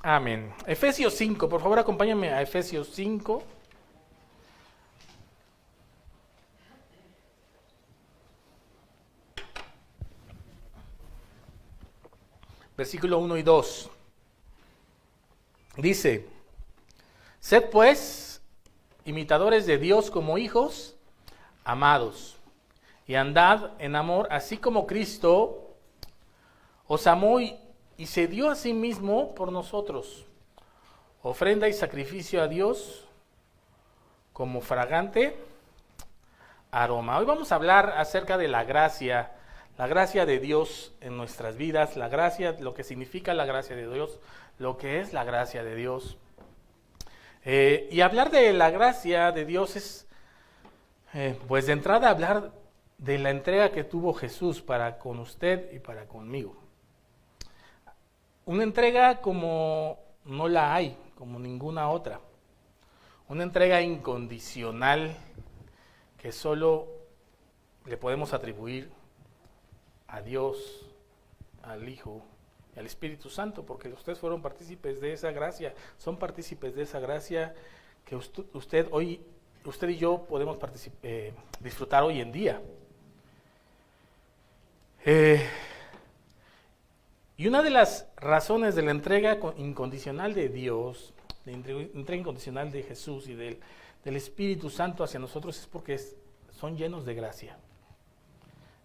Amén. Efesios 5, por favor acompáñame a Efesios 5. Versículo 1 y 2. Dice: Sed pues imitadores de Dios como hijos amados, y andad en amor, así como Cristo os amó y se dio a sí mismo por nosotros, ofrenda y sacrificio a Dios como fragante aroma. Hoy vamos a hablar acerca de la gracia de Dios en nuestras vidas, la gracia, lo que significa la gracia de Dios, lo que es la gracia de Dios. Y hablar de la gracia de Dios es, pues de entrada, hablar de la entrega que tuvo Jesús para con usted y para conmigo. Una entrega como no la hay, como ninguna otra. Una entrega incondicional que solo le podemos atribuir a Dios, al Hijo y al Espíritu Santo, porque ustedes fueron partícipes de esa gracia, son partícipes de esa gracia que usted y yo podemos disfrutar hoy en día. Y una de las razones de la entrega incondicional de Dios, de entrega incondicional de Jesús y del Espíritu Santo hacia nosotros es porque son llenos de gracia.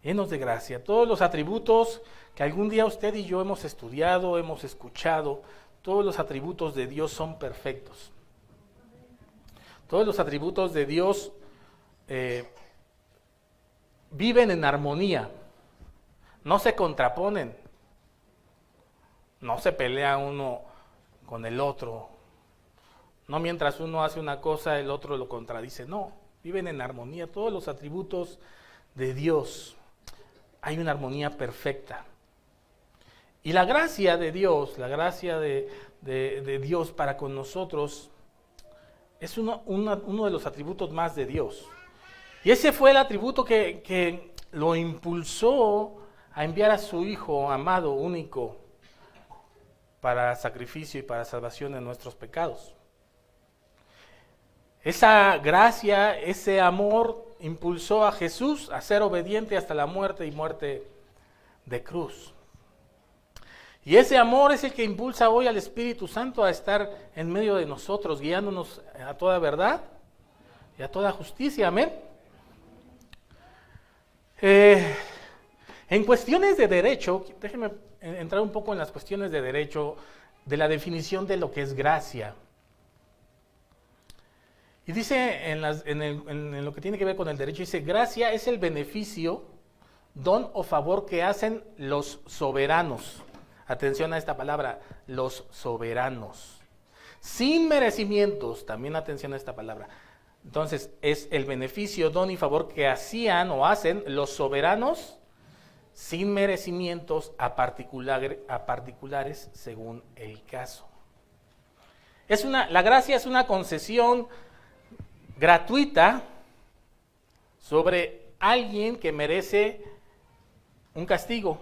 Llenos de gracia. Todos los atributos que algún día usted y yo hemos estudiado, hemos escuchado, todos los atributos de Dios son perfectos. Todos los atributos de Dios viven en armonía, no se contraponen, no se pelea uno con el otro, no mientras uno hace una cosa el otro lo contradice, no, viven en armonía. Todos los atributos de Dios, hay una armonía perfecta. Y la gracia de Dios, la gracia de Dios para con nosotros es uno de los atributos más de Dios. Y ese fue el atributo que lo impulsó a enviar a su Hijo amado, único, para sacrificio y para salvación de nuestros pecados. Esa gracia, ese amor impulsó a Jesús a ser obediente hasta la muerte y muerte de cruz. Y ese amor es el que impulsa hoy al Espíritu Santo a estar en medio de nosotros, guiándonos a toda verdad y a toda justicia. Amén. En cuestiones de derecho, déjenme entrar un poco en las cuestiones de derecho, de la definición de lo que es gracia. Y dice en lo que tiene que ver con el derecho, dice: gracia es el beneficio, don o favor que hacen los soberanos. Atención a esta palabra, los soberanos. Sin merecimientos, también atención a esta palabra. Entonces, es el beneficio, don y favor que hacían o hacen los soberanos sin merecimientos a particulares según el caso. La gracia es una concesión gratuita sobre alguien que merece un castigo.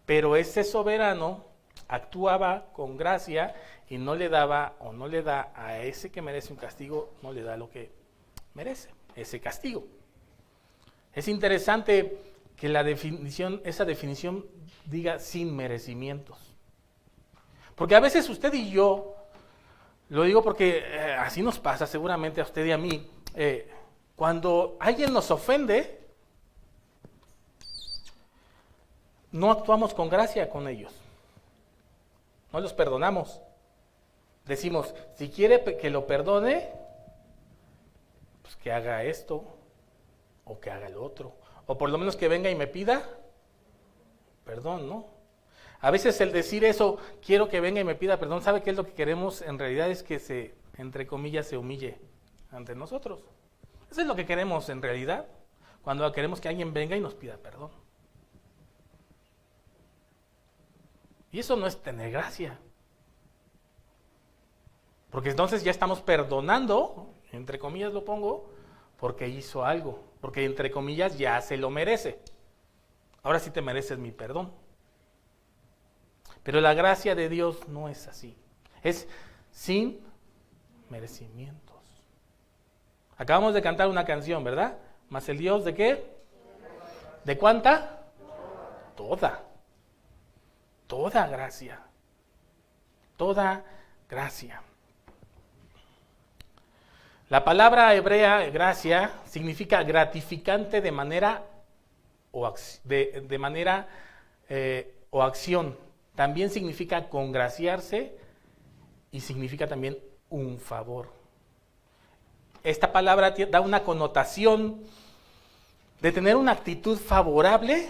Pero ese soberano actuaba con gracia y no le daba o no le da a ese que merece un castigo, no le da lo que merece, ese castigo. Es interesante que esa definición diga sin merecimientos. Porque a veces usted y yo, lo digo porque así nos pasa seguramente a usted y a mí, cuando alguien nos ofende, no actuamos con gracia con ellos. No los perdonamos. Decimos, si quiere que lo perdone, pues que haga esto, o que haga el otro, o por lo menos que venga y me pida perdón, ¿no? A veces el decir eso, quiero que venga y me pida perdón, ¿sabe qué es lo que queremos? En realidad es que entre comillas, se humille ante nosotros. Eso es lo que queremos en realidad, cuando queremos que alguien venga y nos pida perdón. Y eso no es tener gracia. Porque entonces ya estamos perdonando, entre comillas lo pongo, porque hizo algo. Porque entre comillas ya se lo merece. Ahora sí te mereces mi perdón. Pero la gracia de Dios no es así. Es sin merecimientos. Acabamos de cantar una canción, ¿verdad? ¿Más el Dios de qué? ¿De cuánta? Toda. Toda gracia. Toda gracia. La palabra hebrea gracia significa gratificante de manera o acción. También significa congraciarse y significa también un favor. Esta palabra da una connotación de tener una actitud favorable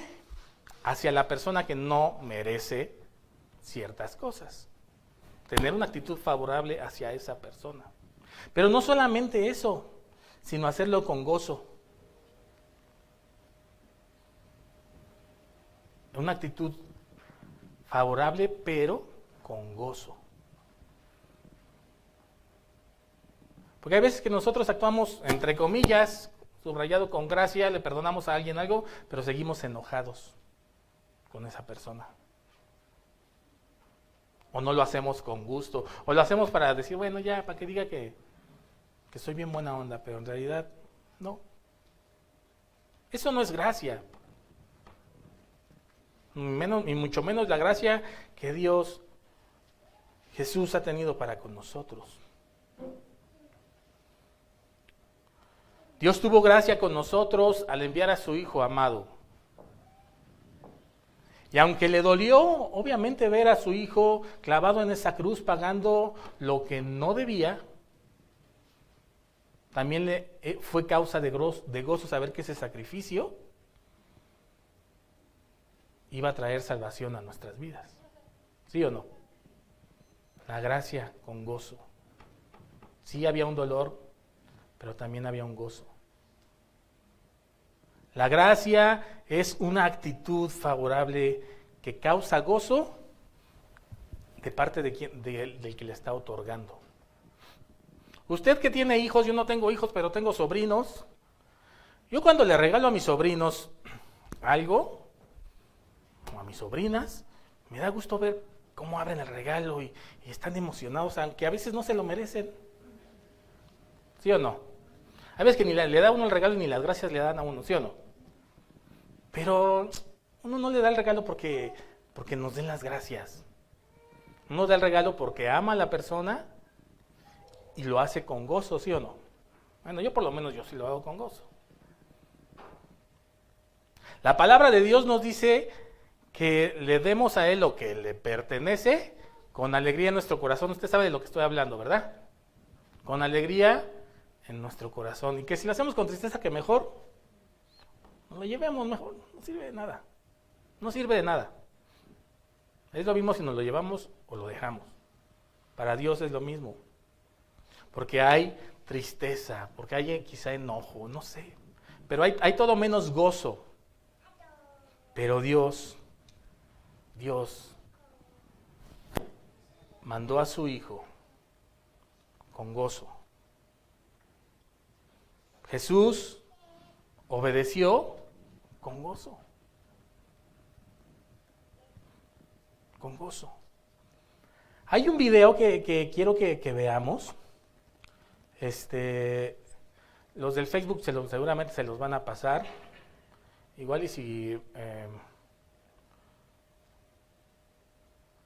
hacia la persona que no merece ciertas cosas. Tener una actitud favorable hacia esa persona. Pero no solamente eso, sino hacerlo con gozo. Una actitud favorable, pero con gozo. Porque hay veces que nosotros actuamos, entre comillas, subrayado con gracia, le perdonamos a alguien algo, pero seguimos enojados con esa persona. O no lo hacemos con gusto, o lo hacemos para decir, bueno, ya, para que diga que soy bien buena onda, pero en realidad no. Eso no es gracia. Y mucho menos la gracia que Dios, Jesús ha tenido para con nosotros. Dios tuvo gracia con nosotros al enviar a su Hijo amado. Y aunque le dolió, obviamente, ver a su Hijo clavado en esa cruz pagando lo que no debía, también le fue causa de gozo saber que ese sacrificio iba a traer salvación a nuestras vidas. ¿Sí o no? La gracia con gozo. Sí había un dolor, pero también había un gozo. La gracia es una actitud favorable que causa gozo de parte del que le está otorgando. Usted que tiene hijos, yo no tengo hijos, pero tengo sobrinos. Yo cuando le regalo a mis sobrinos algo, o a mis sobrinas, me da gusto ver cómo abren el regalo y están emocionados, aunque a veces no se lo merecen. ¿Sí o no? Hay veces que ni le da uno el regalo y ni las gracias le dan a uno, ¿sí o no? Pero uno no le da el regalo porque nos den las gracias. Uno da el regalo porque ama a la persona y lo hace con gozo, ¿sí o no? Bueno, yo por lo menos yo sí lo hago con gozo. La palabra de Dios nos dice que le demos a Él lo que le pertenece con alegría en nuestro corazón. Usted sabe de lo que estoy hablando, ¿verdad? Con alegría en nuestro corazón. Y que si lo hacemos con tristeza, que mejor nos lo llevemos mejor. No sirve de nada. No sirve de nada. Es lo mismo si nos lo llevamos o lo dejamos. Para Dios es lo mismo. Porque hay tristeza, porque hay quizá enojo, no sé. Pero hay todo menos gozo. Pero Dios mandó a su Hijo con gozo. Jesús obedeció con gozo. Con gozo. Hay un video que quiero que veamos. Los del Facebook seguramente se los van a pasar. Igual y si...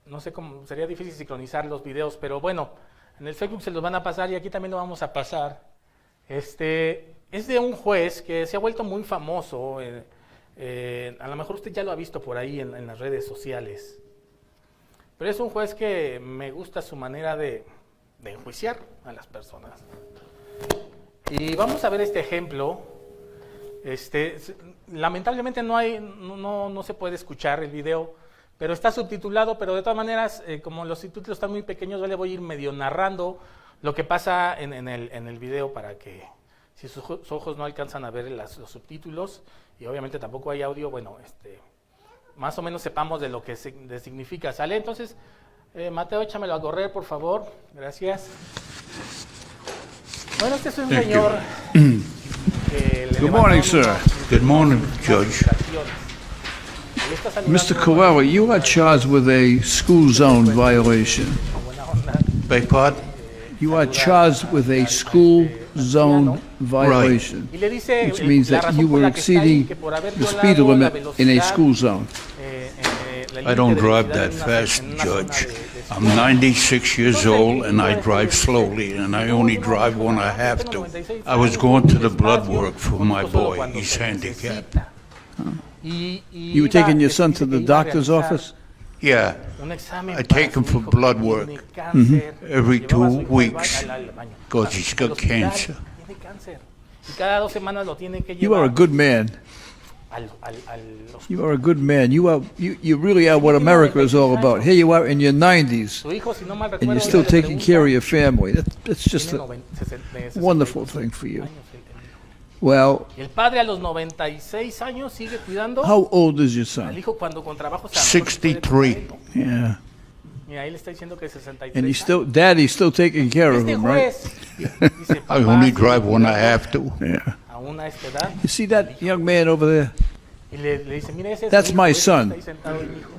no sé cómo, sería difícil sincronizar los videos, pero bueno, en el Facebook se los van a pasar y aquí también lo vamos a pasar. Es de un juez que se ha vuelto muy famoso. A lo mejor usted ya lo ha visto por ahí en las redes sociales. Pero es un juez que me gusta su manera de enjuiciar a las personas. Y vamos a ver este ejemplo. Lamentablemente no se puede escuchar el video, pero está subtitulado, pero de todas maneras, como los subtítulos están muy pequeños, yo le voy a ir medio narrando lo que pasa en el video para que, si sus ojos no alcanzan a ver los subtítulos, y obviamente tampoco hay audio, bueno, más o menos sepamos de lo que significa. ¿Sale? Entonces, Mateo, échamelo a correr, por favor. Gracias. Bueno, este es un señor... Good morning, sir. Good morning, Judge. Y estás Mr. saludando Colella, you are charged with a school zone violation. con buena onda. Beg pardon? You are charged with a school zone violation, Y le dice which means la that razón you por were la que está ahí, exceeding que por haber the speed violado la limit in a velocidad, school zone. I don't drive that fast, Judge. I'm 96 years old and I drive slowly, and I only drive when I have to. I was going to the blood work for my boy. He's handicapped. You were taking your son to the doctor's office? Yeah, I take him for blood work every 2 weeks because he's got cancer. Y cada 2 semanas lo tienen que You are a llevar good man. al You are a good man. You really are what America is all about. Here you are in your 90s, su hijo, si no mal and recuerdo, you're still le taking care of pregunta, your family. That's just tiene a 60 wonderful thing for you. años el niño. Well, Y el padre a los 96 años sigue cuidando how old is your al son? hijo cuando con trabajo se a lo mejor se puede 63. cuidar, Yeah. ¿no? Y ahí le está diciendo que 63 And años. Daddy's still taking care of Este him, right? juez dice, I papá, only sigue drive when I cuidando have to. Yeah. aún a esta edad. You see that young man over there? Y le dice, mire, ese es That's mi hijo, my ese son. está ahí sentado, mi hijo.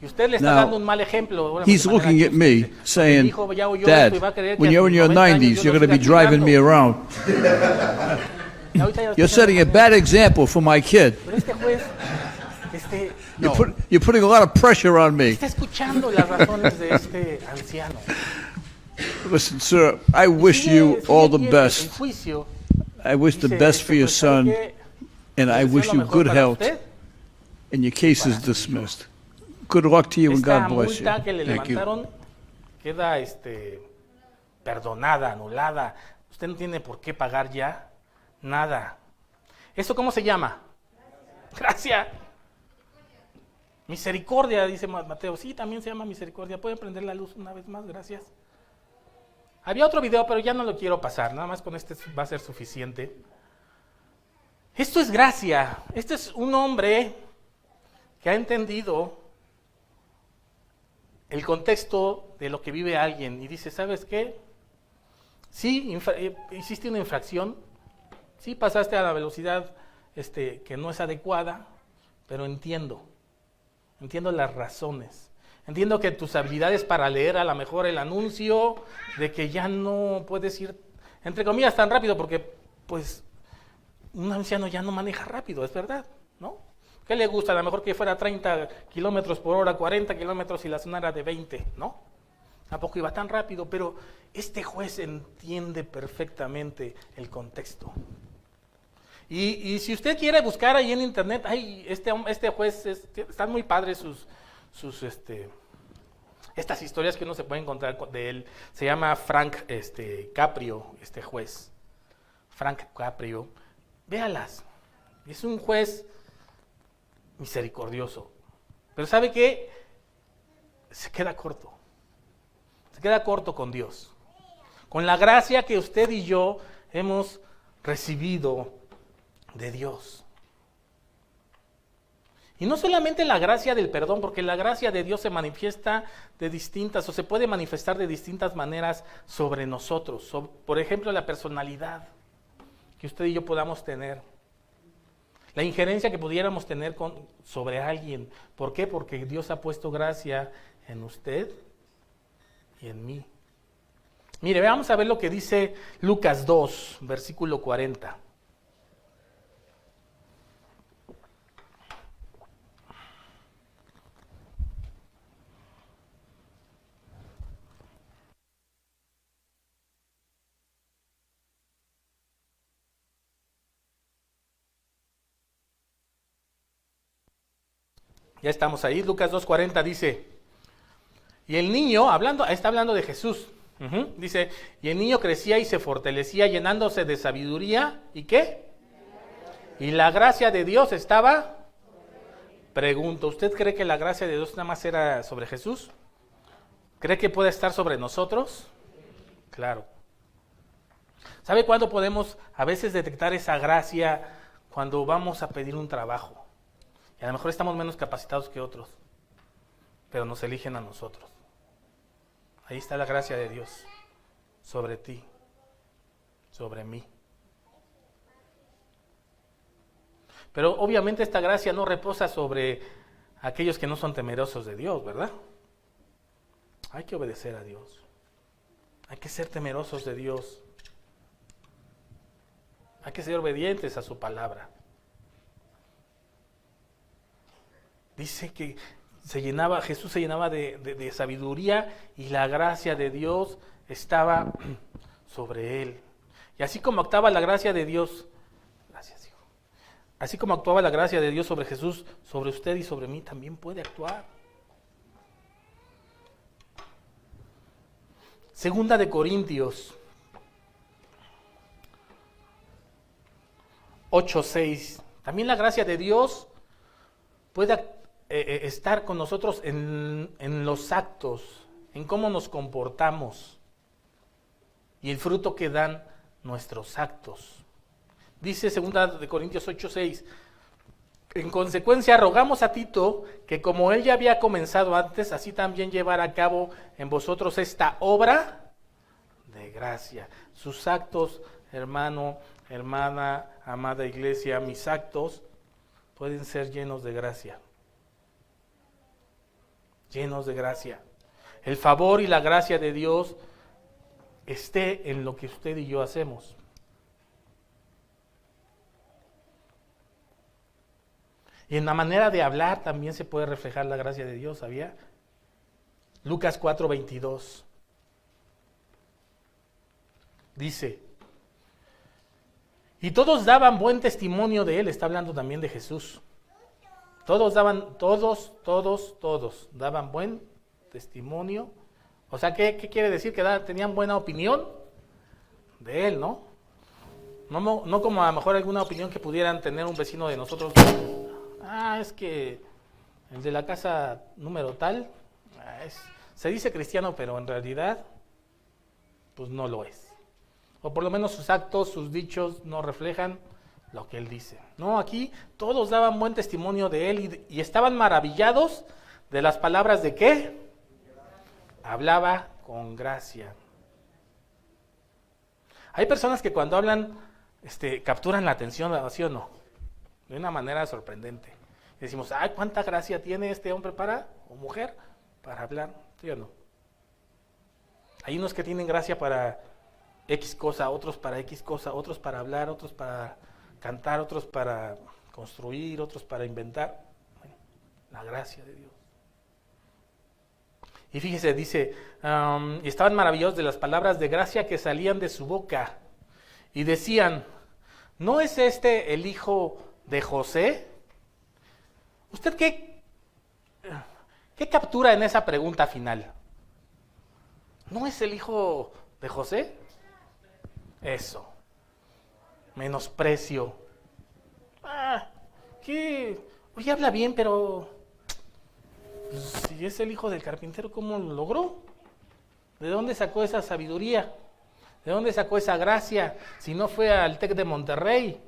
Y usted le está Now, dando un mal ejemplo. Ahora, He's de manera looking at chusca, me dice, saying, "Mi hijo ya oyó Dad, esto y va a creer que when a you're sus in your 90 años 90s, yo you're lo going to be siga driving me cuidando". around. Y ahorita ya lo You're está setting a haciendo. bad example for my kid. Pero este juez You're putting a lot of pressure on me. está escuchando las razones de este anciano. Listen, sir, I wish you all the En best. juicio, I wish the dice, best for your pues, ¿sabe son, qué? and I Deseo wish lo you mejor good para health, usted. and your case is dismissed. Good luck to you, and Esta God bless you. multa que le Thank you. levantaron queda perdonada, anulada. Usted no tiene por qué pagar ya nada. ¿Esto cómo se llama? Gracia. Misericordia, dice Mateo. Sí, también se llama misericordia. ¿Pueden prender la luz una vez más? Gracias. Había otro video, pero ya no lo quiero pasar. Nada más con este va a ser suficiente. Esto es gracia. Este es un hombre que ha entendido el contexto de lo que vive alguien y dice, ¿sabes qué? Sí, hiciste una infracción, sí pasaste a la velocidad que no es adecuada, pero entiendo las razones. Entiendo que tus habilidades para leer a lo mejor el anuncio de que ya no puedes ir, entre comillas, tan rápido, porque pues un anciano ya no maneja rápido, es verdad, ¿no? ¿Qué le gusta? A lo mejor que fuera 30 kilómetros por hora, 40 kilómetros y la zona era de 20, ¿no? Tampoco iba tan rápido, pero este juez entiende perfectamente el contexto. Y si usted quiere buscar ahí en internet, ay, este juez, están muy padres estas historias que uno se puede encontrar de él. Se llama Frank Caprio, este juez. Frank Caprio. Véalas. Es un juez misericordioso. Pero ¿sabe qué? Se queda corto. Se queda corto con Dios. Con la gracia que usted y yo hemos recibido de Dios. Y no solamente la gracia del perdón, porque la gracia de Dios se manifiesta de distintas, o se puede manifestar de distintas maneras sobre nosotros. Por ejemplo, la personalidad que usted y yo podamos tener. La injerencia que pudiéramos tener sobre alguien. ¿Por qué? Porque Dios ha puesto gracia en usted y en mí. Mire, vamos a ver lo que dice Lucas 2, versículo 40. Ya estamos ahí. Lucas 2:40 dice, y el niño, está hablando de Jesús, dice, y el niño crecía y se fortalecía llenándose de sabiduría, ¿y qué? Y la gracia de Dios estaba, pregunto, ¿usted cree que la gracia de Dios nada más era sobre Jesús? ¿Cree que puede estar sobre nosotros? Claro. ¿Sabe cuándo podemos a veces detectar esa gracia? Cuando vamos a pedir un trabajo. Y a lo mejor estamos menos capacitados que otros, pero nos eligen a nosotros. Ahí está la gracia de Dios sobre ti, sobre mí. Pero obviamente esta gracia no reposa sobre aquellos que no son temerosos de Dios, ¿verdad? Hay que obedecer a Dios. Hay que ser temerosos de Dios. Hay que ser obedientes a su palabra. Dice que Jesús se llenaba de sabiduría y la gracia de Dios estaba sobre él. Y así como actuaba la gracia de Dios, gracias, hijo. Así como actuaba la gracia de Dios sobre Jesús, sobre usted y sobre mí, también puede actuar. Segunda de Corintios 8:6. También la gracia de Dios puede estar con nosotros en los actos, en cómo nos comportamos y el fruto que dan nuestros actos. Dice 2 de Corintios 8:6. En consecuencia, rogamos a Tito que como él ya había comenzado antes, así también llevar a cabo en vosotros esta obra de gracia. Sus actos, hermano, hermana, amada iglesia, mis actos pueden ser llenos de gracia. Llenos de gracia. El favor y la gracia de Dios esté en lo que usted y yo hacemos. Y en la manera de hablar también se puede reflejar la gracia de Dios, ¿sabía? Lucas 4:22. Dice, y todos daban buen testimonio de él, está hablando también de Jesús. Todos daban buen testimonio. O sea, ¿qué quiere decir? Que tenían buena opinión de él, ¿no? No como a lo mejor alguna opinión que pudieran tener un vecino de nosotros. Es que el de la casa número tal, se dice cristiano, pero en realidad, pues no lo es. O por lo menos sus actos, sus dichos no reflejan lo que él dice. No, aquí todos daban buen testimonio de él y estaban maravillados de las palabras de ¿qué? Hablaba con gracia. Hay personas que cuando hablan, capturan la atención, ¿sí o no? De una manera sorprendente. Y decimos, ¿cuánta gracia tiene este hombre o mujer para hablar? ¿Sí o no? Hay unos que tienen gracia para X cosa, otros para X cosa, otros para hablar, otros para cantar, otros para construir, otros para inventar. Bueno, la gracia de Dios. Y fíjese, dice, y estaban maravillados de las palabras de gracia que salían de su boca. Y decían, ¿no es este el hijo de José? ¿Usted qué captura en esa pregunta final? ¿No es el hijo de José? Eso. Menosprecio. Oye, habla bien, pero pues, si es el hijo del carpintero, ¿cómo lo logró? ¿De dónde sacó esa sabiduría? ¿De dónde sacó esa gracia? Si no fue al TEC de Monterrey.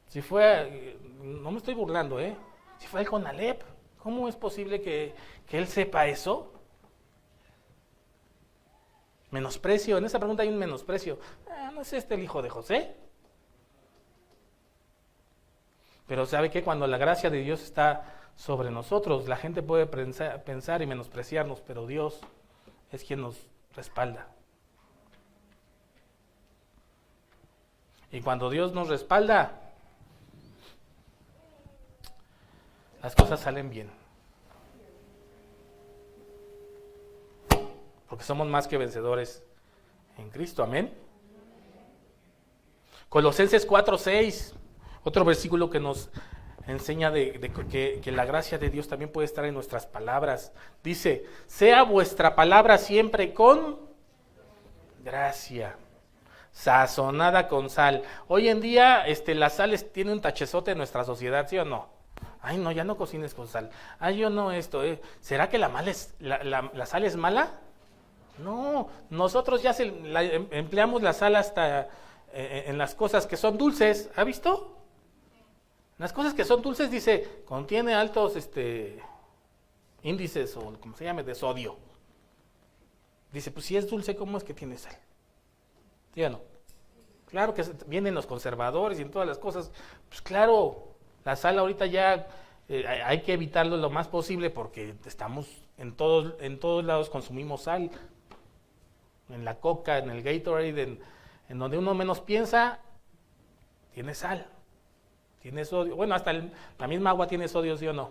Si fue, no me estoy burlando, si fue al CONALEP, ¿cómo es posible que él sepa eso? Menosprecio, en esa pregunta hay un menosprecio. ¿No es este el hijo de José? Pero ¿sabe qué? Cuando la gracia de Dios está sobre nosotros, la gente puede pensar y menospreciarnos, pero Dios es quien nos respalda. Y cuando Dios nos respalda, las cosas salen bien. Porque somos más que vencedores en Cristo. Amén. Colosenses 4:6, otro versículo que nos enseña que la gracia de Dios también puede estar en nuestras palabras. Dice, sea vuestra palabra siempre con gracia, sazonada con sal. Hoy en día la sal tiene un tachezote en nuestra sociedad, ¿sí o no? Ay, no, ya no cocines con sal. Ay, yo no esto. ¿Será que la sal es mala? No, nosotros ya empleamos la sal hasta en las cosas que son dulces. ¿Ha visto? Las cosas que son dulces dice, contiene altos índices o como se llame de sodio. Dice, pues si es dulce, ¿cómo es que tiene sal? ¿Sí o no? Claro que vienen los conservadores y en todas las cosas. Pues claro, La sal ahorita ya hay que evitarlo lo más posible porque estamos en todos lados consumimos sal. En la Coca, en el Gatorade, en donde uno menos piensa, tiene sal, tiene sodio. Bueno, hasta la misma agua tiene sodio, ¿sí o no?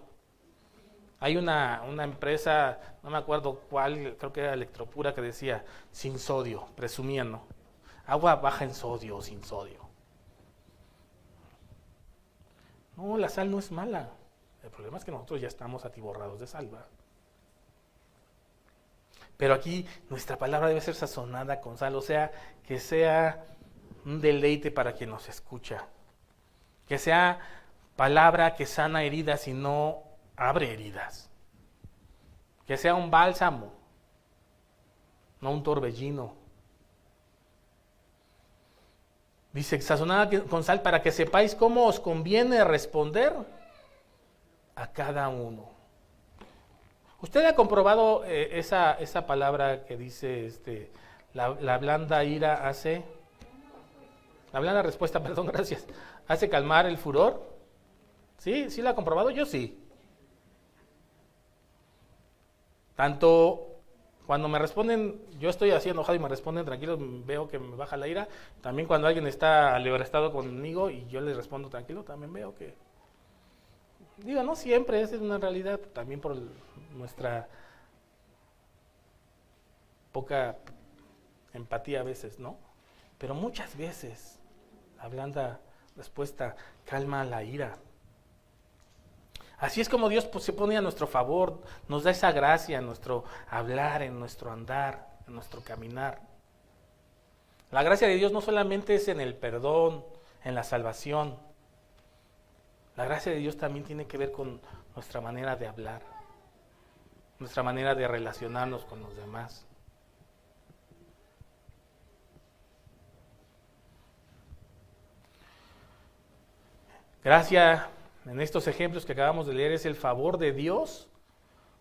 Hay una empresa, no me acuerdo cuál, creo que era Electropura, que decía sin sodio, presumían, ¿no? Agua baja en sodio o sin sodio. No, la sal no es mala. El problema es que nosotros ya estamos atiborrados de sal, ¿verdad? Pero aquí nuestra palabra debe ser sazonada con sal, o sea, que sea un deleite para quien nos escucha. Que sea palabra que sana heridas y no abre heridas. Que sea un bálsamo, no un torbellino. Dice, sazonada con sal para que sepáis cómo os conviene responder a cada uno. ¿Usted ha comprobado esa palabra que dice, la blanda ira hace, la blanda respuesta, perdón, gracias, hace calmar el furor? ¿Sí? ¿Sí la ha comprobado? Yo sí. Tanto cuando me responden, yo estoy así enojado y me responden tranquilos, veo que me baja la ira. También cuando alguien está alebrestado conmigo y yo les respondo tranquilo, también veo que... Digo, no siempre, es una realidad, también por nuestra poca empatía a veces, ¿no? Pero muchas veces la blanda respuesta calma la ira. Así es como Dios se pone a nuestro favor, nos da esa gracia en nuestro hablar, en nuestro andar, en nuestro caminar. La gracia de Dios no solamente es en el perdón, en la salvación. La gracia de Dios también tiene que ver con nuestra manera de hablar, nuestra manera de relacionarnos con los demás. Gracia en estos ejemplos que acabamos de leer es el favor de Dios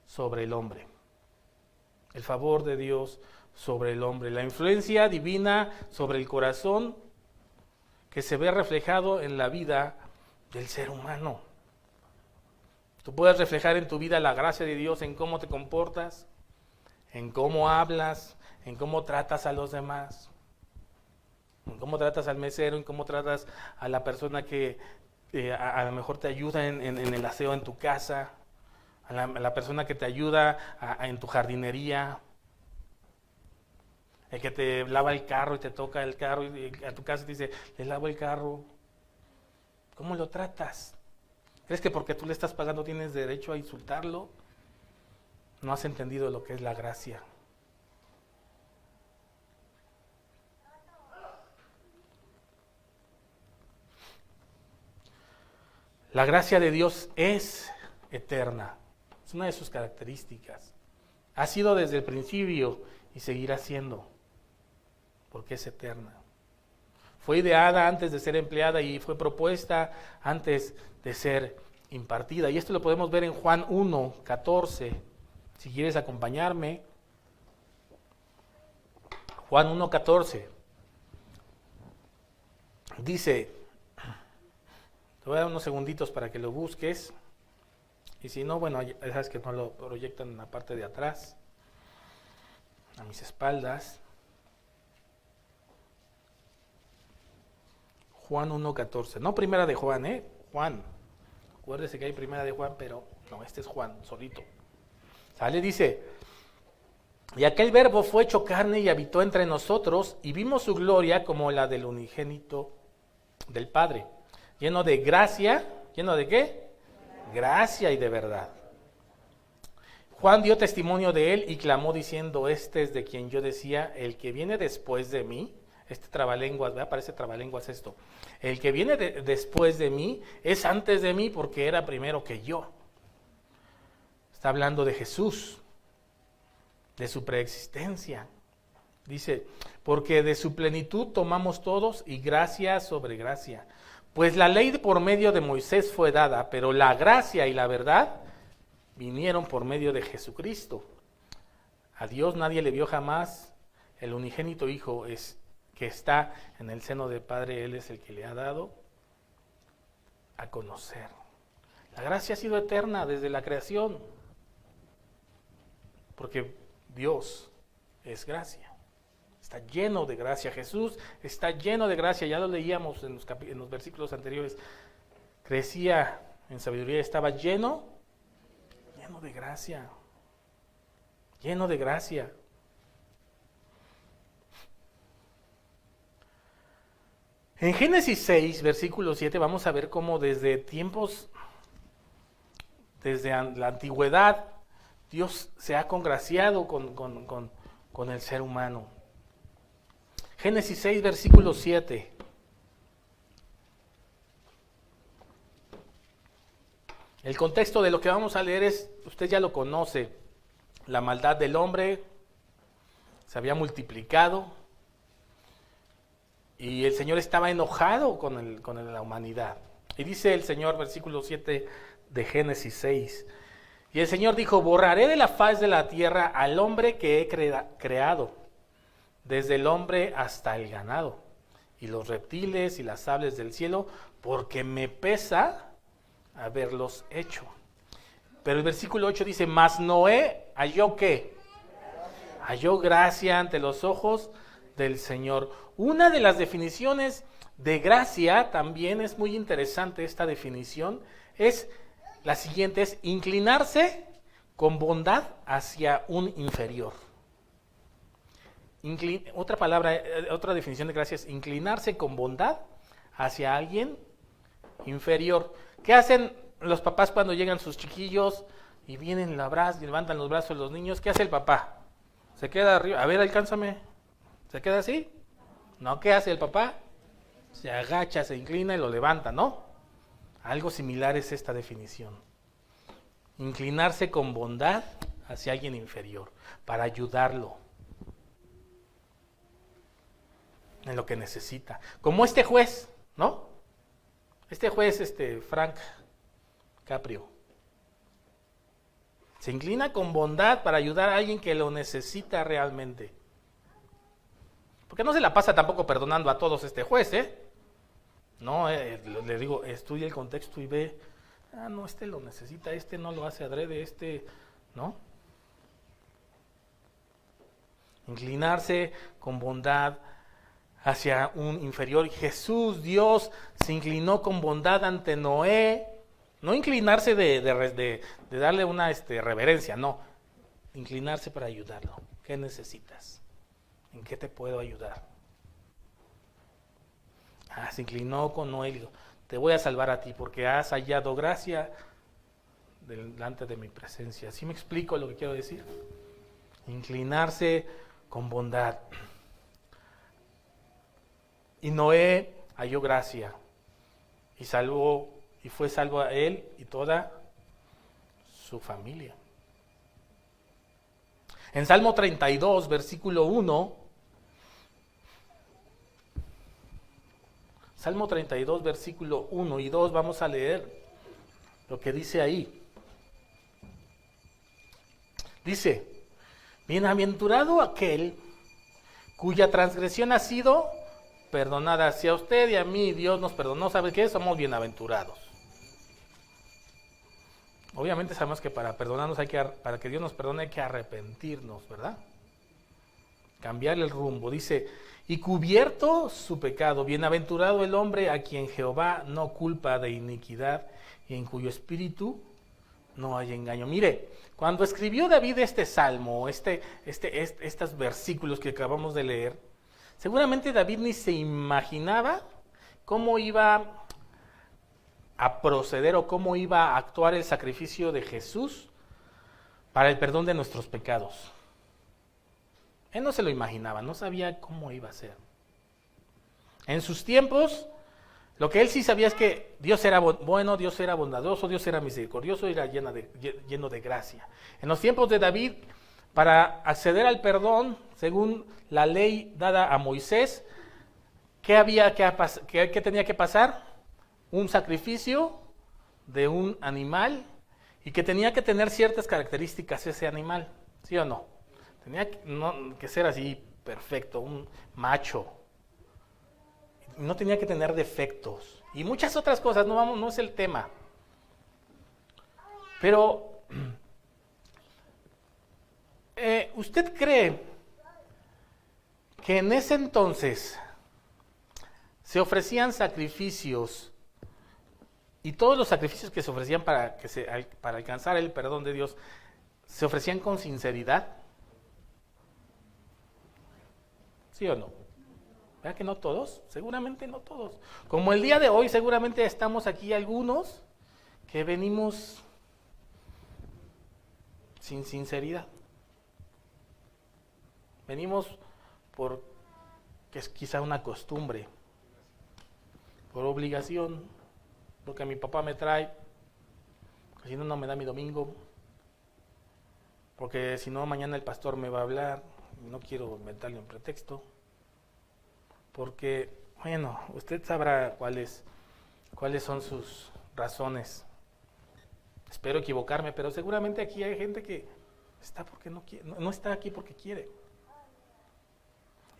sobre el hombre. El favor de Dios sobre el hombre. La influencia divina sobre el corazón que se ve reflejado en la vida del ser humano. Tú puedes reflejar en tu vida la gracia de Dios en cómo te comportas, en cómo hablas, en cómo tratas a los demás, en cómo tratas al mesero, en cómo tratas a la persona que a lo mejor te ayuda en el aseo en tu casa, a la persona que te ayuda en tu jardinería, el que te lava el carro y te toca el carro y a tu casa te dice, le lavo el carro. ¿Cómo lo tratas? ¿Crees que porque tú le estás pagando tienes derecho a insultarlo? No has entendido lo que es la gracia. La gracia de Dios es eterna. Es una de sus características. Ha sido desde el principio y seguirá siendo, porque es eterna. Fue ideada antes de ser empleada y fue propuesta antes de ser impartida. Y esto lo podemos ver en Juan 1:14. Si quieres acompañarme. Juan 1:14. Dice, te voy a dar unos segunditos para que lo busques. Y si no, bueno, ya sabes que no lo proyectan en la parte de atrás, a mis espaldas. Juan 1:14, no primera de Juan, Juan. Acuérdese que hay primera de Juan, pero no, este es Juan, solito. Sale, dice, y aquel verbo fue hecho carne y habitó entre nosotros, y vimos su gloria como la del unigénito del Padre, lleno de gracia, ¿lleno de qué? Gracia y de verdad. Juan dio testimonio de él y clamó diciendo, este es de quien yo decía, el que viene después de mí. Este trabalenguas, ¿verdad? Parece trabalenguas esto. El que viene después de mí es antes de mí porque era primero que yo. Está hablando de Jesús, de su preexistencia. Dice, porque de su plenitud tomamos todos y gracia sobre gracia. Pues la ley por medio de Moisés fue dada, pero la gracia y la verdad vinieron por medio de Jesucristo. A Dios nadie le vio jamás, el unigénito Hijo es que está en el seno del Padre, Él es el que le ha dado a conocer. La gracia ha sido eterna desde la creación, porque Dios es gracia. Está lleno de gracia. Jesús está lleno de gracia. Ya lo leíamos en los versículos anteriores. Crecía en sabiduría, estaba lleno de gracia. Lleno de gracia. En Génesis 6, versículo 7, vamos a ver cómo desde la antigüedad, Dios se ha congraciado con el ser humano. Génesis 6, versículo 7. El contexto de lo que vamos a leer usted ya lo conoce. La maldad del hombre se había multiplicado y el Señor estaba enojado con la humanidad. Y dice el Señor, versículo 7 de Génesis 6, y el Señor dijo: borraré de la faz de la tierra al hombre que he creado, desde el hombre hasta el ganado, y los reptiles y las aves del cielo, porque me pesa haberlos hecho. Pero el versículo 8 dice: mas Noé halló ¿qué? Halló gracia ante los ojos del Señor. Una de las definiciones de gracia, también es muy interesante esta definición, es la siguiente: es inclinarse con bondad hacia un inferior. Otra definición de gracia es inclinarse con bondad hacia alguien inferior. ¿Qué hacen los papás cuando llegan sus chiquillos y vienen y levantan los brazos de los niños? ¿Qué hace el papá? Se queda arriba. A ver, alcánzame. ¿Se queda así? No, ¿qué hace el papá? Se agacha, se inclina y lo levanta, ¿no? Algo similar es esta definición. Inclinarse con bondad hacia alguien inferior, para ayudarlo en lo que necesita. Como este juez, ¿no? Este juez, Frank Caprio, se inclina con bondad para ayudar a alguien que lo necesita realmente. Porque no se la pasa tampoco perdonando a todos este juez, ¿eh? No, le digo, estudia el contexto y ve, no, lo necesita, no lo hace adrede, ¿no? Inclinarse con bondad hacia un inferior. Jesús, Dios, se inclinó con bondad ante Noé. No inclinarse de darle una reverencia, no. Inclinarse para ayudarlo. ¿Qué necesitas? ¿En qué te puedo ayudar? Se inclinó con Noé y dijo: te voy a salvar a ti porque has hallado gracia delante de mi presencia. ¿Sí me explico lo que quiero decir? Inclinarse con bondad. Y Noé halló gracia y fue salvo a él y toda su familia. En Salmo 32, versículo 1, Salmo 32, versículo 1 y 2, vamos a leer lo que dice ahí. Dice: bienaventurado aquel cuya transgresión ha sido perdonada. Si a usted y a mí Dios nos perdonó, ¿sabe qué? Somos bienaventurados. Obviamente sabemos que para perdonarnos para que Dios nos perdone hay que arrepentirnos, ¿verdad? Cambiar el rumbo. Dice: y cubierto su pecado, bienaventurado el hombre a quien Jehová no culpa de iniquidad y en cuyo espíritu no hay engaño. Mire, cuando escribió David este salmo, estos versículos que acabamos de leer, seguramente David ni se imaginaba cómo iba a proceder o cómo iba a actuar el sacrificio de Jesús para el perdón de nuestros pecados. Él no se lo imaginaba, no sabía cómo iba a ser. En sus tiempos, lo que él sí sabía es que Dios era bueno, Dios era bondadoso, Dios era misericordioso y era lleno de gracia. En los tiempos de David, para acceder al perdón, según la ley dada a Moisés, ¿qué tenía que pasar? Un sacrificio de un animal y que tenía que tener ciertas características ese animal, ¿sí o no? Tenía que ser así perfecto, un macho. No tenía que tener defectos. y muchas otras cosas, no es el tema. Pero, ¿usted cree que en ese entonces se ofrecían sacrificios y todos los sacrificios que se ofrecían para alcanzar el perdón de Dios, se ofrecían con sinceridad? ¿Sí o no? ¿Verdad que no todos? Seguramente no todos. Como el día de hoy, seguramente estamos aquí algunos que venimos sin sinceridad. Venimos porque es quizá una costumbre, por obligación, porque mi papá me trae, si no, no me da mi domingo, porque si no, mañana el pastor me va a hablar, y no quiero inventarle un pretexto, porque, bueno, usted sabrá cuáles son sus razones. Espero equivocarme, pero seguramente aquí hay gente que está porque no quiere, no está aquí porque quiere.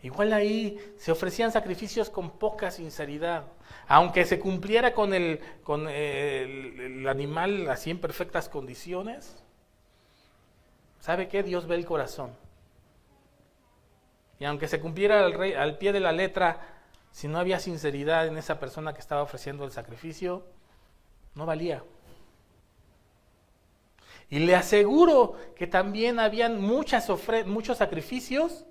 Igual ahí se ofrecían sacrificios con poca sinceridad, aunque se cumpliera con el animal así en perfectas condiciones. ¿Sabe qué? Dios ve el corazón. Y aunque se cumpliera al pie de la letra, si no había sinceridad en esa persona que estaba ofreciendo el sacrificio, no valía. Y le aseguro que también habían muchos sacrificios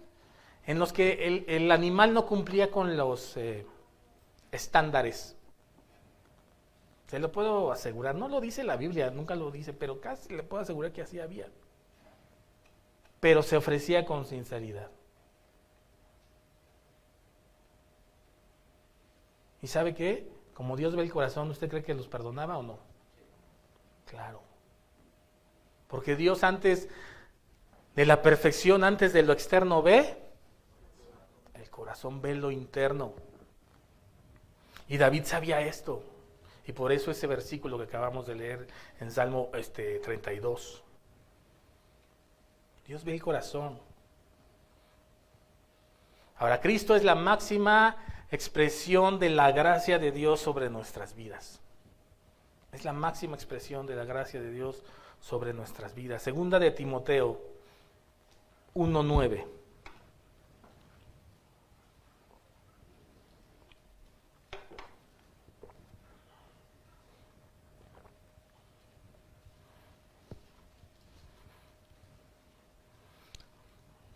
en los que el animal no cumplía con los estándares. Se lo puedo asegurar, no lo dice la Biblia, nunca lo dice, pero casi le puedo asegurar que así había. Pero se ofrecía con sinceridad. ¿Y sabe qué? Como Dios ve el corazón, ¿usted cree que los perdonaba o no? Claro. Porque Dios antes de la perfección, antes de lo externo ve, el corazón ve lo interno. Y David sabía esto. Y por eso ese versículo que acabamos de leer en Salmo 32. Dios ve el corazón. Ahora, Cristo es la máxima expresión de la gracia de Dios sobre nuestras vidas. Es la máxima expresión de la gracia de Dios sobre nuestras vidas. Segunda de Timoteo 1:9.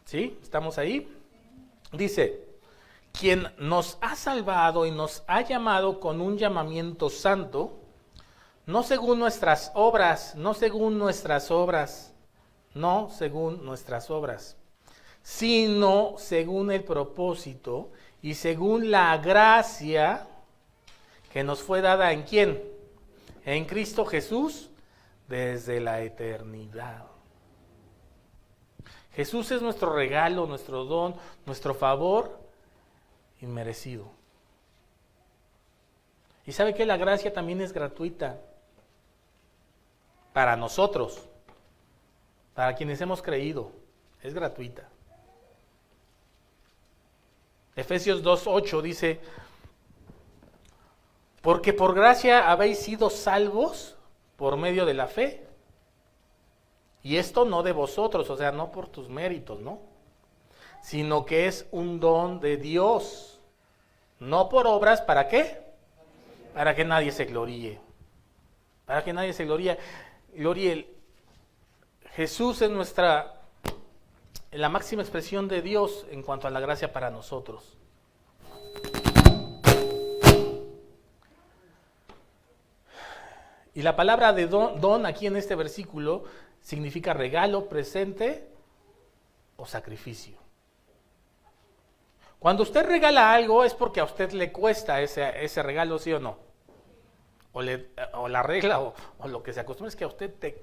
¿Sí? ¿Estamos ahí? Dice: quien nos ha salvado y nos ha llamado con un llamamiento santo, no según nuestras obras, sino según el propósito y según la gracia que nos fue dada ¿en quién? En Cristo Jesús desde la eternidad. Jesús es nuestro regalo, nuestro don, nuestro favor inmerecido. ¿Y sabe que la gracia también es gratuita? Para nosotros, para quienes hemos creído, es gratuita. Efesios 2:8 dice: porque por gracia habéis sido salvos por medio de la fe. Y esto no de vosotros, o sea, no por tus méritos, ¿no? Sino que es un don de Dios. No por obras, ¿para qué? Para que nadie se gloríe. Para que nadie se gloríe. Jesús es la máxima expresión de Dios en cuanto a la gracia para nosotros. Y la palabra de don aquí en este versículo significa regalo, presente o sacrificio. Cuando usted regala algo es porque a usted le cuesta ese regalo, ¿sí o no? O la regla o lo que se acostumbra es que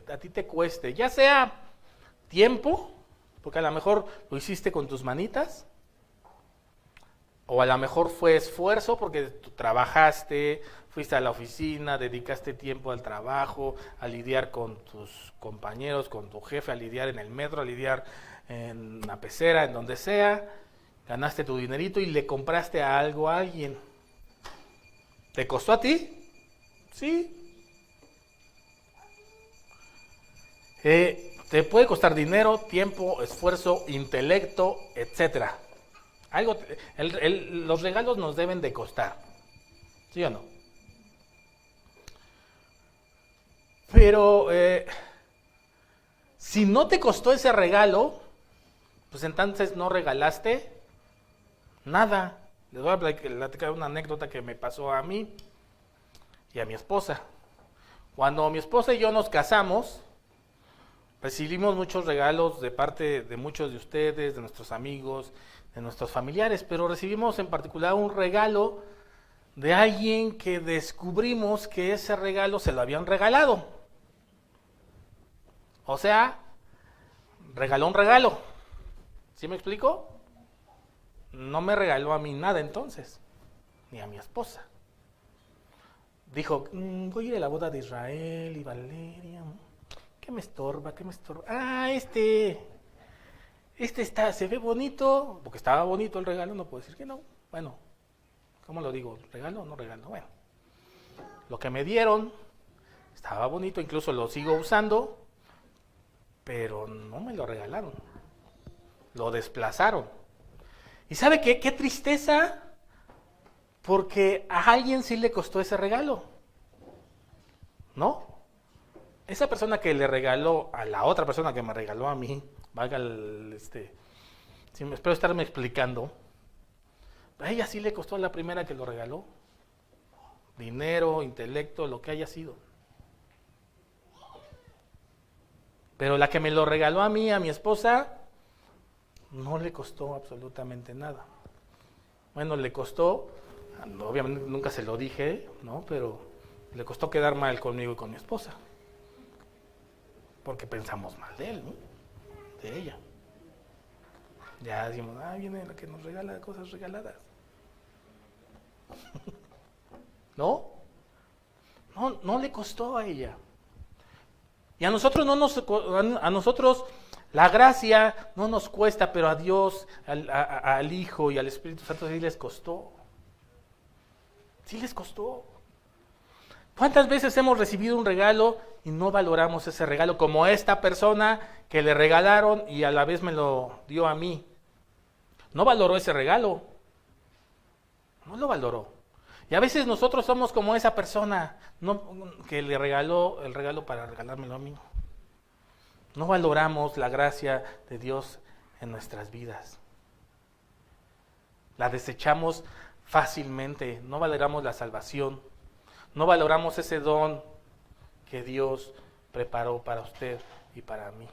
a ti te cueste, ya sea tiempo, porque a lo mejor lo hiciste con tus manitas, o a lo mejor fue esfuerzo porque tú trabajaste, fuiste a la oficina, dedicaste tiempo al trabajo, a lidiar con tus compañeros, con tu jefe, a lidiar en el metro, a lidiar en una pecera, en donde sea, ganaste tu dinerito y le compraste algo a alguien. ¿Te costó a ti? Sí. Te puede costar dinero, tiempo, esfuerzo, intelecto, etcétera. Los regalos nos deben de costar, ¿sí o no? Pero si no te costó ese regalo, pues entonces no regalaste nada. Les voy a platicar una anécdota que me pasó a mí y a mi esposa. Cuando mi esposa y yo nos casamos, recibimos muchos regalos de parte de muchos de ustedes, de nuestros amigos, de nuestros familiares, pero recibimos en particular un regalo de alguien que descubrimos que ese regalo se lo habían regalado. O sea, regaló un regalo. ¿Sí me explico? No me regaló a mí nada entonces, ni a mi esposa. Dijo, voy a ir a la boda de Israel y Valeria. ¿Qué me estorba? ¿Qué me estorba? Ah, este se ve bonito, porque estaba bonito el regalo, no puedo decir que no. Bueno, ¿cómo lo digo? ¿Regalo o no regalo? Bueno, lo que me dieron estaba bonito, incluso lo sigo usando, pero no me lo regalaron. Lo desplazaron. ¿Y sabe qué? ¡Qué tristeza! Porque a alguien sí le costó ese regalo, ¿no? Esa persona que le regaló a la otra persona que me regaló a mí, valga espero estarme explicando, a ella sí le costó a la primera que lo regaló, dinero, intelecto, lo que haya sido. Pero la que me lo regaló a mí, a mi esposa, no le costó absolutamente nada. Bueno, le costó, obviamente nunca se lo dije, ¿no? Pero le costó quedar mal conmigo y con mi esposa. Porque pensamos mal de él, ¿no? De ella. Ya decimos, viene la que nos regala cosas regaladas. ¿No? No le costó a ella. Y a nosotros a nosotros la gracia no nos cuesta, pero a Dios, al Hijo y al Espíritu Santo sí les costó. Sí les costó. ¿Cuántas veces hemos recibido un regalo y no valoramos ese regalo? Como esta persona que le regalaron y a la vez me lo dio a mí. No valoró ese regalo. No lo valoró. Y a veces nosotros somos como esa persona que le regaló el regalo para regalármelo a mí. No valoramos la gracia de Dios en nuestras vidas. La desechamos fácilmente. No valoramos la salvación. No valoramos ese don que Dios preparó para usted y para mí.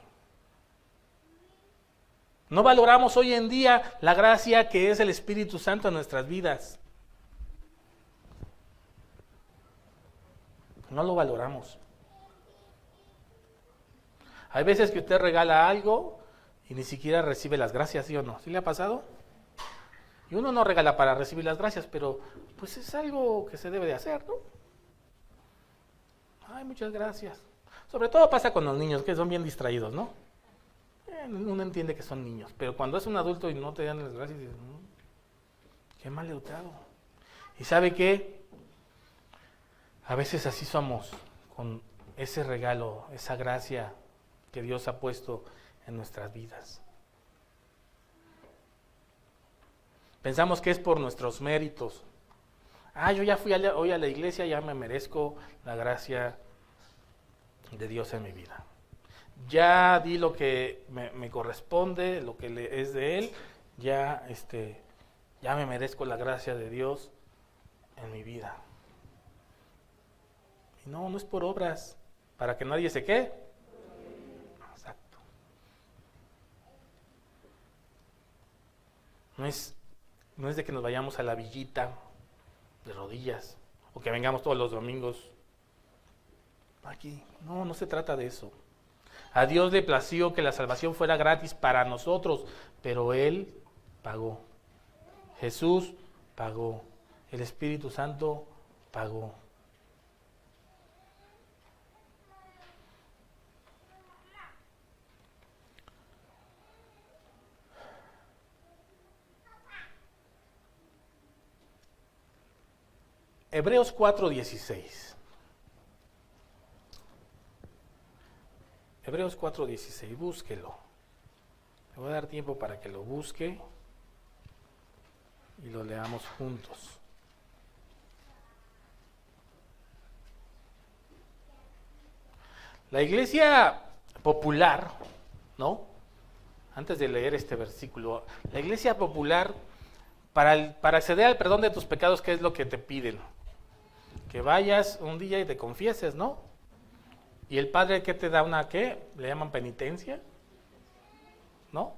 No valoramos hoy en día la gracia que es el Espíritu Santo en nuestras vidas. No lo valoramos. Hay veces que usted regala algo y ni siquiera recibe las gracias, ¿sí o no? ¿Sí le ha pasado? Y uno no regala para recibir las gracias, pero pues es algo que se debe de hacer, ¿no? Ay, muchas gracias. Sobre todo pasa con los niños, que son bien distraídos, ¿no? Uno entiende que son niños, pero cuando es un adulto y no te dan las gracias, dices, qué mal educado. ¿Y sabe qué? A veces así somos, con ese regalo, esa gracia que Dios ha puesto en nuestras vidas. Pensamos que es por nuestros méritos. Yo ya fui hoy a la iglesia, ya me merezco la gracia de Dios en mi vida. Ya di lo que me corresponde, lo que es de Él, ya me merezco la gracia de Dios en mi vida. Y no es por obras, para que nadie se quede. Exacto. No es de que nos vayamos a la villita de rodillas, o que vengamos todos los domingos aquí. No se trata de eso. A Dios le plació que la salvación fuera gratis para nosotros, pero Él pagó. Jesús pagó. El Espíritu Santo pagó. Hebreos 4:16. Hebreos 4:16, búsquelo. Le voy a dar tiempo para que lo busque y lo leamos juntos. La iglesia popular, ¿no? Antes de leer este versículo, la iglesia popular, para acceder al perdón de tus pecados, ¿qué es lo que te piden? Que vayas un día y te confieses, ¿no? ¿Y el Padre qué te da? ¿Una qué? ¿Le llaman penitencia? ¿No?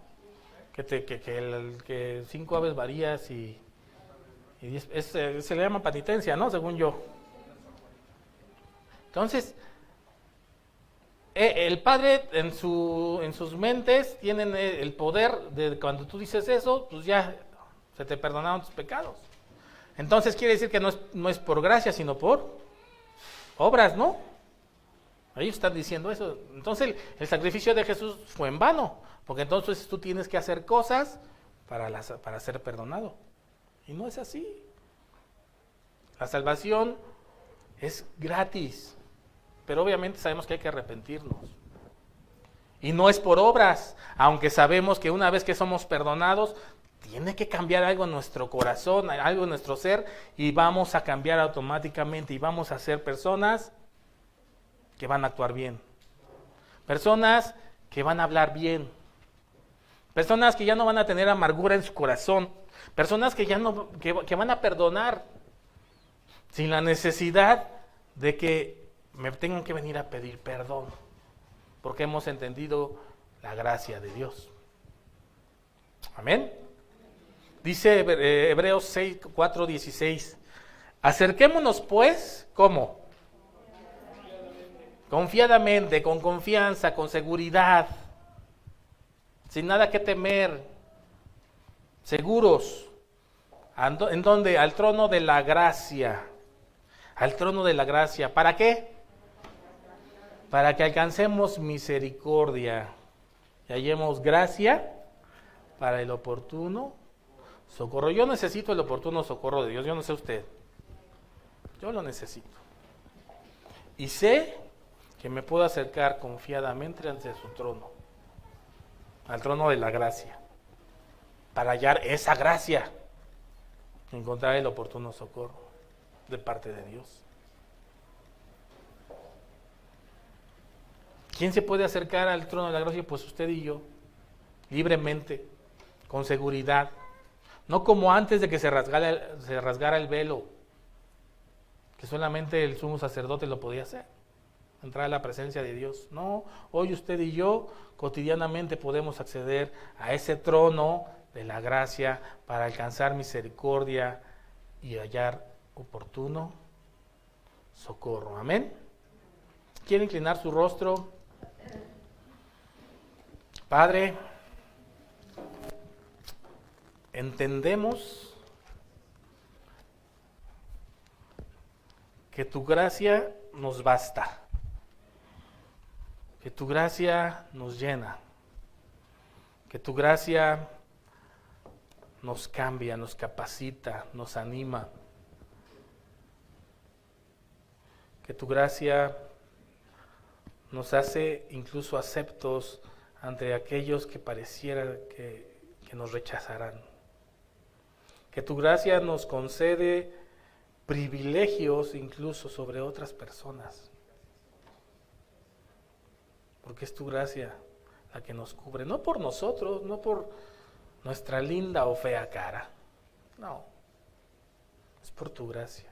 Que 5 aves varías y 10, se le llama penitencia, ¿no? Según yo. Entonces, el Padre en sus mentes tienen el poder de cuando tú dices eso, pues ya se te perdonaron tus pecados. Entonces quiere decir que no es por gracia, sino por obras, ¿no? Ellos están diciendo eso. Entonces el sacrificio de Jesús fue en vano, porque entonces tú tienes que hacer cosas para ser perdonado. Y no es así. La salvación es gratis, pero obviamente sabemos que hay que arrepentirnos. Y no es por obras, aunque sabemos que una vez que somos perdonados, tiene que cambiar algo en nuestro corazón, algo en nuestro ser, y vamos a cambiar automáticamente y vamos a ser personas que van a actuar bien. Personas que van a hablar bien. Personas que ya no van a tener amargura en su corazón. Personas que que van a perdonar sin la necesidad de que me tengan que venir a pedir perdón, porque hemos entendido la gracia de Dios. Amén. Dice Hebreos 4:16, acerquémonos pues, ¿cómo? Confiadamente, con confianza, con seguridad, sin nada que temer, seguros. ¿En dónde? Al trono de la gracia. Al trono de la gracia. ¿Para qué? Para que alcancemos misericordia y hallemos gracia para el oportuno socorro. Yo necesito el oportuno socorro de Dios, yo no sé usted. Yo lo necesito. Y sé que me puedo acercar confiadamente ante su trono, al trono de la gracia, para hallar esa gracia, encontrar el oportuno socorro de parte de Dios. ¿Quién se puede acercar al trono de la gracia? Pues usted y yo, libremente, con seguridad. No como antes de que se rasgara el velo, que solamente el sumo sacerdote lo podía hacer, entrar a la presencia de Dios. No, hoy usted y yo cotidianamente podemos acceder a ese trono de la gracia para alcanzar misericordia y hallar oportuno socorro. Amén. ¿Quiere inclinar su rostro? Padre, entendemos que tu gracia nos basta, que tu gracia nos llena, que tu gracia nos cambia, nos capacita, nos anima, que tu gracia nos hace incluso aceptos ante aquellos que pareciera que nos rechazarán. Que tu gracia nos concede privilegios incluso sobre otras personas. Porque es tu gracia la que nos cubre, no por nosotros, no por nuestra linda o fea cara. No, es por tu gracia,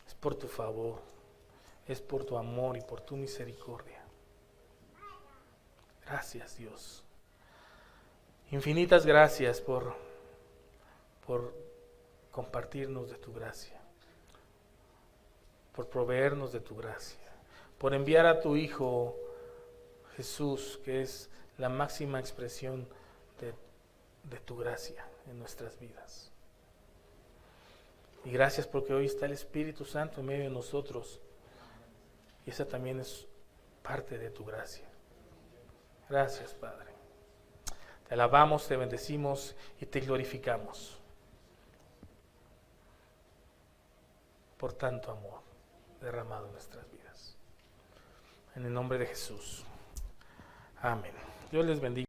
es por tu favor, es por tu amor y por tu misericordia. Gracias, Dios. Infinitas gracias por compartirnos de tu gracia, por proveernos de tu gracia, por enviar a tu Hijo Jesús, que es la máxima expresión de tu gracia en nuestras vidas. Y gracias porque hoy está el Espíritu Santo en medio de nosotros, y esa también es parte de tu gracia. Gracias, Padre. Te alabamos, te bendecimos y te glorificamos. por tanto amor derramado en nuestras vidas. En el nombre de Jesús. Amén. Dios les bendiga.